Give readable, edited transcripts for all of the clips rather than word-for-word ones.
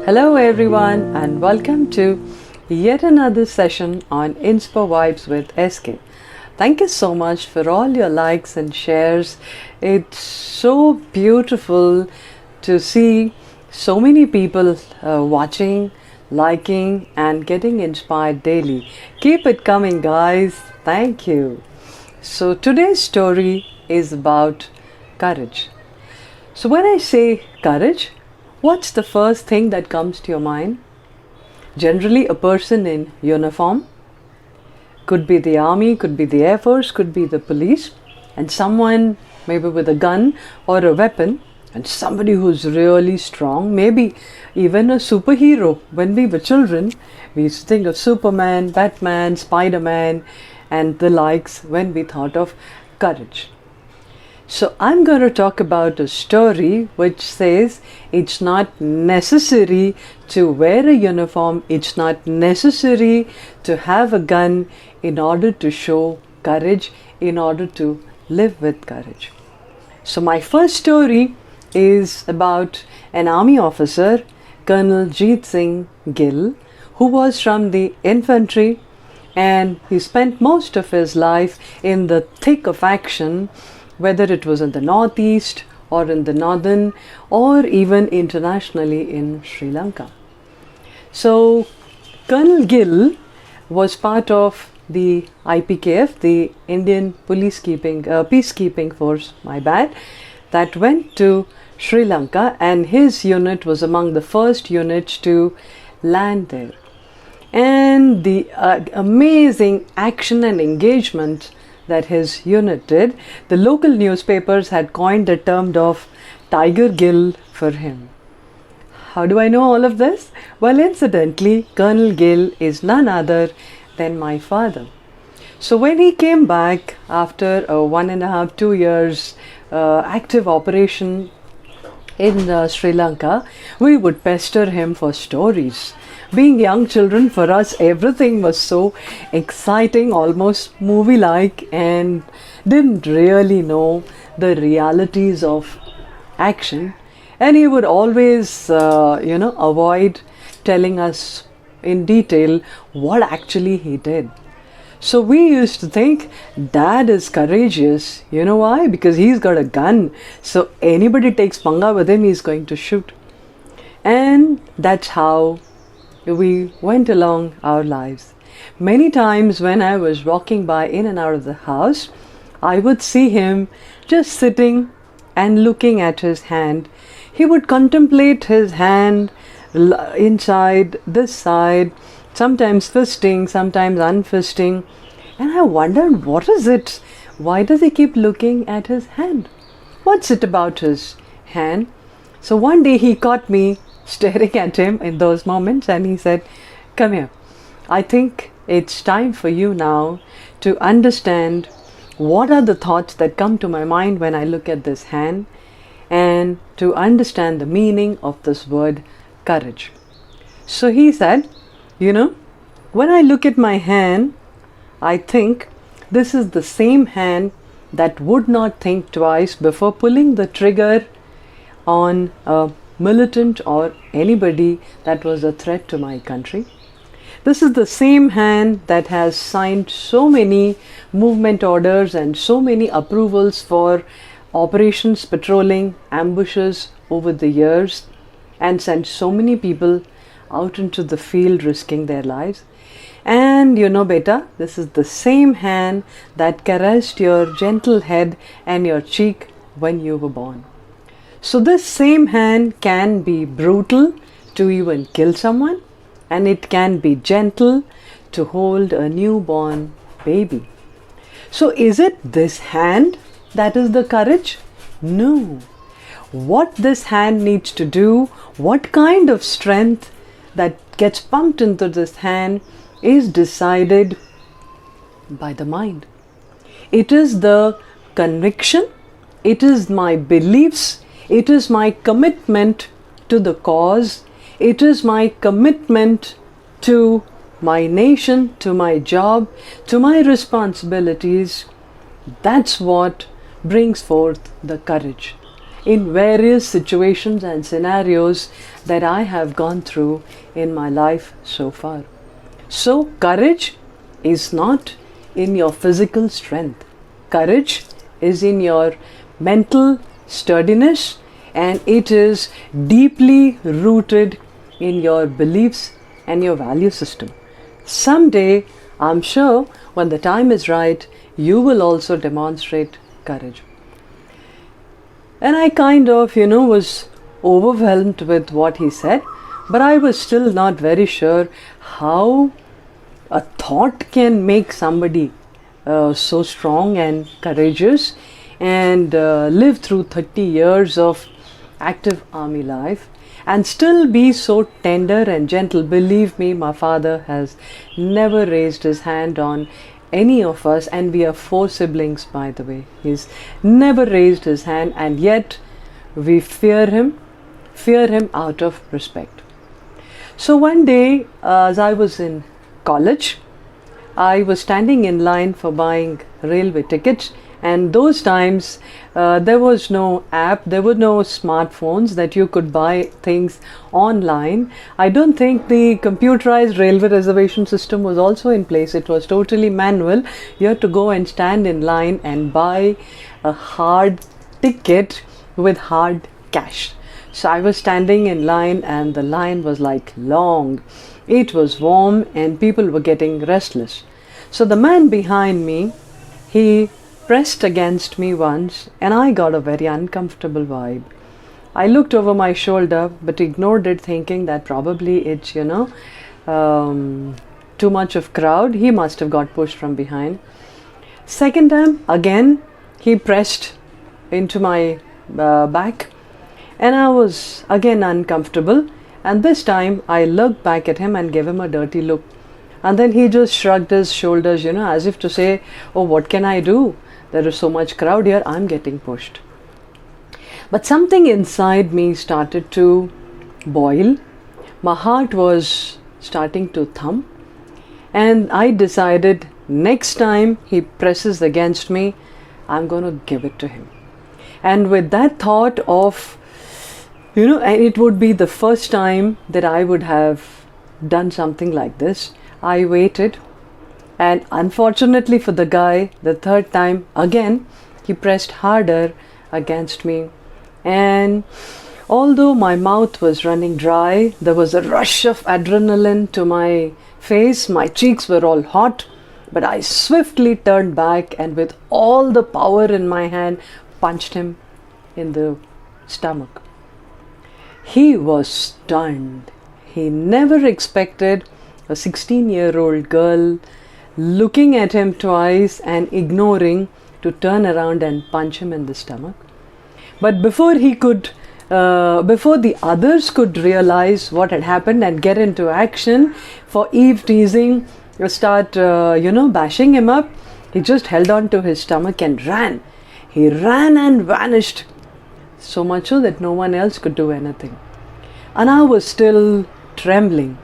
Hello everyone and welcome to yet another session on Inspo Vibes with SK. Thank you so much for all your likes and shares. It's so beautiful to see so many people watching, liking and getting inspired daily. Keep it coming guys. Thank you. So today's story is about courage. So when I say courage, what's the first thing that comes to your mind? Generally, a person in uniform. Could be the army, could be the air force, could be the police, and someone maybe with a gun or a weapon, and somebody who's really strong, maybe even a superhero. When we were children, we used to think of Superman, Batman, Spider-Man, and the likes when we thought of courage. So I'm going to talk about a story which says it's not necessary to wear a uniform, it's not necessary to have a gun in order to show courage, in order to live with courage. So my first story is about an army officer, Colonel Jeet Singh Gill, who was from the infantry, and he spent most of his life in the thick of action, whether it was in the northeast or in the northern or even internationally in Sri Lanka. So Colonel Gill was part of the IPKF, the Indian peacekeeping force, that went to Sri Lanka, and his unit was among the first units to land there. And the amazing action and engagement that his unit did, the local newspapers had coined the term of Tiger Gill for him. How do I know all of this? Well, incidentally, Colonel Gill is none other than my father. So when he came back after 1.5 to 2 years active operation in Sri Lanka, we would pester him for stories. Being young children, for us everything was so exciting, almost movie-like, and didn't really know the realities of action. And he would always, avoid telling us in detail what actually he did. So we used to think, Dad is courageous. You know why? Because he's got a gun. So anybody takes panga with him, he's going to shoot. And that's how we went along our lives. Many times when I was walking by in and out of the house, I would see him just sitting and looking at his hand. He would contemplate his hand inside, this side, sometimes fisting, sometimes unfisting. And I wondered, what is it? Why does he keep looking at his hand? What's it about his hand? So one day he caught me staring at him in those moments, and he said, "Come here. I think it's time for you now to understand what are the thoughts that come to my mind when I look at this hand, and to understand the meaning of this word courage." So he said, when I look at my hand, I think this is the same hand that would not think twice before pulling the trigger on a militant or anybody that was a threat to my country. This is the same hand that has signed so many movement orders and so many approvals for operations, patrolling, ambushes over the years, and sent so many people out into the field risking their lives. And beta, this is the same hand that caressed your gentle head and your cheek when you were born. So this same hand can be brutal to even kill someone, and it can be gentle to hold a newborn baby. So is it this hand that is the courage? No. What this hand needs to do, what kind of strength that gets pumped into this hand, is decided by the mind. It is the conviction, it is my beliefs, it is my commitment to the cause, it is my commitment to my nation, to my job, to my responsibilities. That's what brings forth the courage. in various situations and scenarios that I have gone through in my life so far. So, courage is not in your physical strength. Courage is in your mental sturdiness, and it is deeply rooted in your beliefs and your value system. Someday, I'm sure, when the time is right, you will also demonstrate courage. And I kind of, was overwhelmed with what he said, but I was still not very sure how a thought can make somebody so strong and courageous and live through 30 years of active army life and still be so tender and gentle. Believe me, my father has never raised his hand on any of us, and we are 4 siblings, by the way. He's never raised his hand, and yet we fear him out of respect. So one day, as I was in college, I was standing in line for buying railway tickets, and those times there was no app, there were no smartphones that you could buy things online. I don't think the computerized railway reservation system was also in place. It was totally manual. You had to go and stand in line and buy a hard ticket with hard cash. So I was standing in line, and the line was like long. It was warm and people were getting restless. So the man behind me, he pressed against me once, and I got a very uncomfortable vibe. I looked over my shoulder but ignored it, thinking that probably it's, too much of crowd. He must have got pushed from behind. Second time, again, he pressed into my back, and I was again uncomfortable. And this time I looked back at him and gave him a dirty look. And then he just shrugged his shoulders, as if to say, oh, what can I do? There is so much crowd here, I'm getting pushed. But something inside me started to boil. My heart was starting to thump. And I decided, next time he presses against me, I'm going to give it to him. And with that thought of, and it would be the first time that I would have done something like this, I waited. And unfortunately for the guy, the third time, again, he pressed harder against me. And although my mouth was running dry, there was a rush of adrenaline to my face. My cheeks were all hot, but I swiftly turned back and with all the power in my hand, punched him in the stomach. He was stunned. He never expected a 16-year-old girl looking at him twice and ignoring to turn around and punch him in the stomach. But before the others could realize what had happened and get into action for Eve teasing, start bashing him up, he just held on to his stomach and ran. He ran and vanished, so much so that no one else could do anything. And I was still trembling,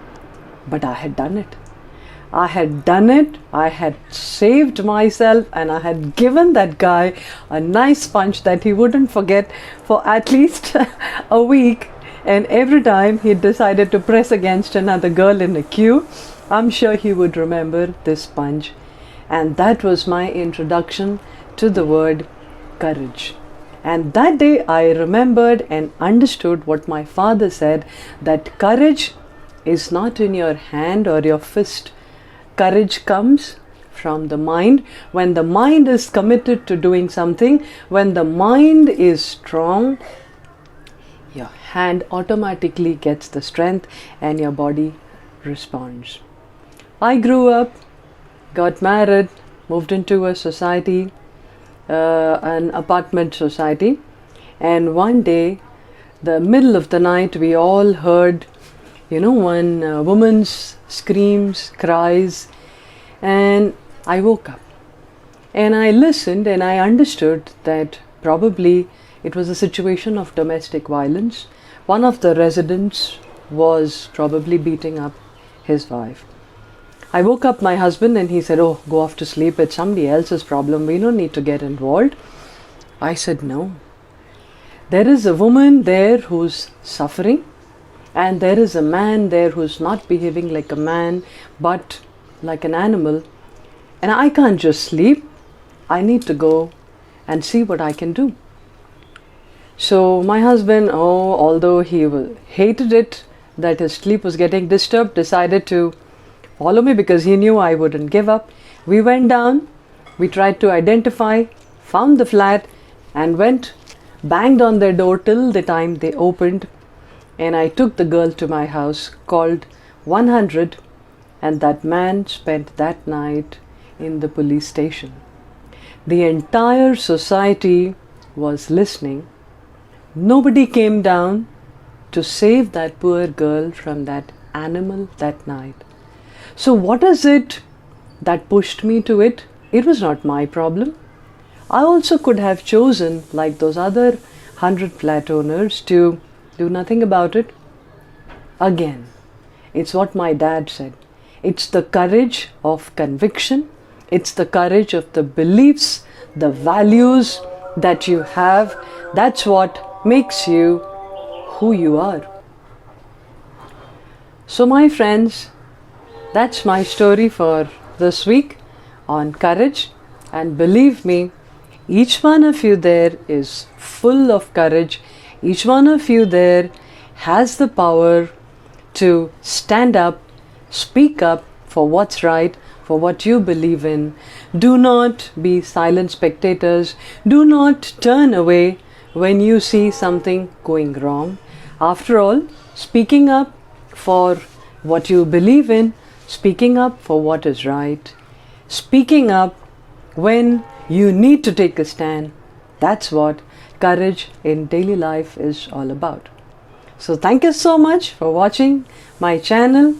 but I had done it. I had saved myself, and I had given that guy a nice punch that he wouldn't forget for at least a week. And every time he decided to press against another girl in a queue, I'm sure he would remember this punch. And that was my introduction to the word courage. And that day I remembered and understood what my father said, that courage is not in your hand or your fist. Courage comes from the mind. When the mind is committed to doing something, when the mind is strong, your hand automatically gets the strength and your body responds. I grew up, got married, moved into a society, an apartment society, and one day, the middle of the night, we all heard one woman's screams, cries, and I woke up and I listened and I understood that probably it was a situation of domestic violence. One of the residents was probably beating up his wife. I woke up my husband and he said, oh, go off to sleep, it's somebody else's problem, we don't need to get involved. I said no. There is a woman there who's suffering, and there is a man there who's not behaving like a man but like an animal, and I can't just sleep. I need to go and see what I can do. So my husband, although he hated it that his sleep was getting disturbed, decided to follow me because he knew I wouldn't give up. We went down, we tried to identify, found the flat, and went, banged on their door till the time they opened. And I took the girl to my house, called 100, and that man spent that night in the police station. The entire society was listening. Nobody came down to save that poor girl from that animal that night. So what is it that pushed me to it? It was not my problem. I also could have chosen, like those other 100 flat owners, to do nothing about it. Again, it's what my dad said. It's the courage of conviction. It's the courage of the beliefs, the values that you have. That's what makes you who you are. So my friends, that's my story for this week on courage. And believe me, each one of you there is full of courage. Each one of you there has the power to stand up, speak up for what's right, for what you believe in. Do not be silent spectators. Do not turn away when you see something going wrong. After all, speaking up for what you believe in, speaking up for what is right, speaking up when you need to take a stand, that's what courage in daily life is all about. So thank you so much for watching my channel,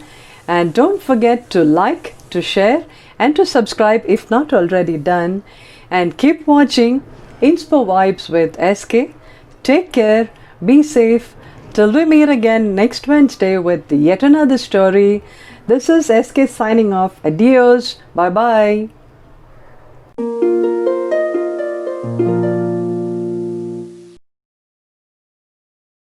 and don't forget to like, to share, and to subscribe if not already done, and keep watching Inspo Vibes with SK. Take care, be safe, till we meet again next Wednesday with yet another story. This is SK signing off. Adios, bye bye.